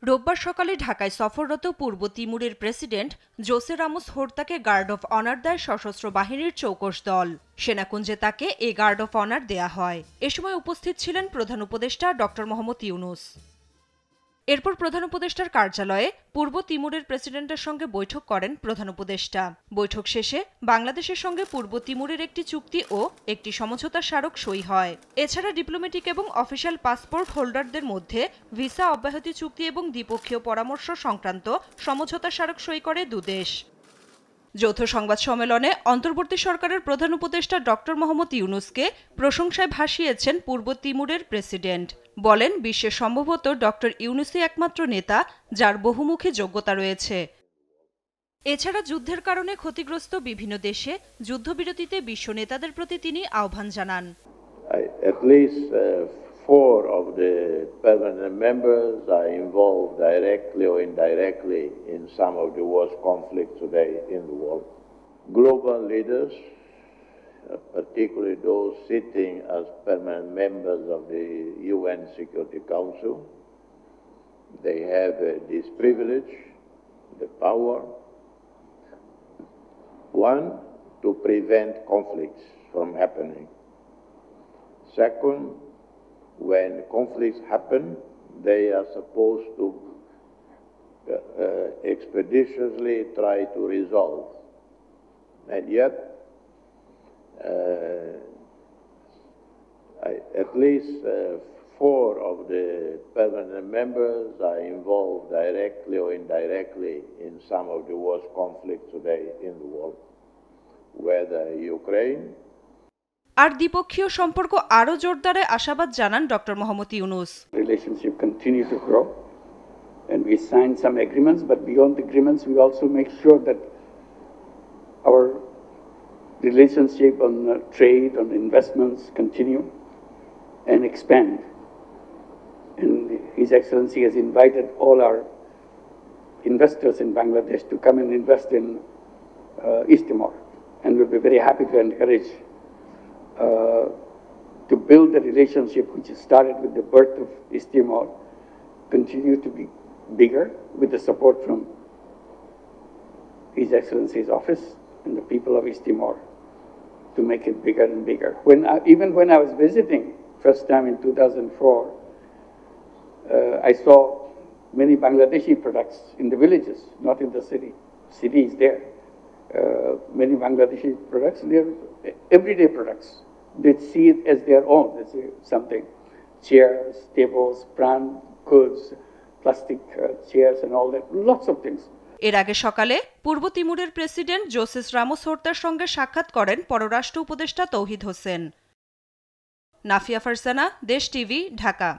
রোববার সকালে ঢাকায় সফররত পূর্ব তিমুরের প্রেসিডেন্ট জোসে রামোস হোর্তাকে গার্ড অফ অনার দেয় সশস্ত্র বাহিনীর চৌকস দল। সেনাকুঞ্জে তাকে এ গার্ড অফ অনার দেয়া হয়। এ সময় উপস্থিত ছিলেন প্রধান উপদেষ্টা ড. মোহাম্মদ ইউনূস। এরপর প্রধান উপদেষ্টার কার্যালয়ে পূর্ব তিমুরের প্রেসিডেন্টের সঙ্গে বৈঠক করেন প্রধান উপদেষ্টা। বৈঠক শেষে বাংলাদেশের সঙ্গে পূর্ব তিমুরের একটি চুক্তি ও একটি সমঝোতা স্মারক সই হয়। এছাড়া ডিপ্লোম্যাটিক এবং অফিসিয়াল পাসপোর্ট হোল্ডারদের মধ্যে ভিসা অব্যাহতি চুক্তি এবং দ্বিপক্ষীয় পরামর্শ সংক্রান্ত সমঝোতা স্মারক সই করে দুদেশ। যৌথ সংবাদ সম্মেলনে অন্তর্বর্তী সরকারের প্রধান উপদেষ্টা ড. মোহাম্মদ ইউনূসকে প্রশংসায় ভাসিয়েছেন পূর্ব তিমুরের প্রেসিডেন্ট। বলেন, বিশ্বে সম্ভবত ড. ইউনূসই একমাত্র নেতা যার বহুমুখী যোগ্যতা রয়েছে। এছাড়া যুদ্ধের কারণে ক্ষতিগ্রস্ত বিভিন্ন দেশে যুদ্ধবিরতিতে বিশ্ব নেতাদের প্রতি তিনি আহ্বান জানান। At least four of the permanent members are involved directly or indirectly in some of the worst conflicts today in the world. Global leaders, particularly those sitting as permanent members of the UN Security Council, they have this privilege, the power, one, to prevent conflicts from happening. Second, when conflicts happen, they are supposed to expeditiously try to resolve. And yet, at least four of the permanent members are involved directly or indirectly in some of the worst conflicts today in the world, whether Ukraine, আর দ্বিপক্ষীয় সম্পর্ক আরও জোরদারে আশাবাদ জানান ড. Mohammad Yunus. Relationship continue to grow and we sign some agreements, but beyond the agreements we also make sure that our relationship on trade, on investments continue and expand. And His Excellency has invited all our investors in Bangladesh to come and invest in East Timor, and we'll be very happy to encourage to build the relationship which started with the birth of East Timor, continue to be bigger with the support from His Excellency's office and the people of East Timor to make it bigger and bigger. Even when I was visiting first time in 2004, I saw many Bangladeshi products in the villages, not in the city. City is there. Many Bangladeshi products, they're everyday products. They see it as their own. They say something, chairs, tables, brand goods, plastic chairs and all that, lots of things. এর আগে সকালে পূর্ব তিমুরের president Jose Ramos হোর্তার সঙ্গে সাক্ষাৎ করেন পররাষ্ট্র উপদেষ্টা তৌহিদ হোসেন। নাফিয়া ফারজানা, দেশ টিভি, ঢাকা।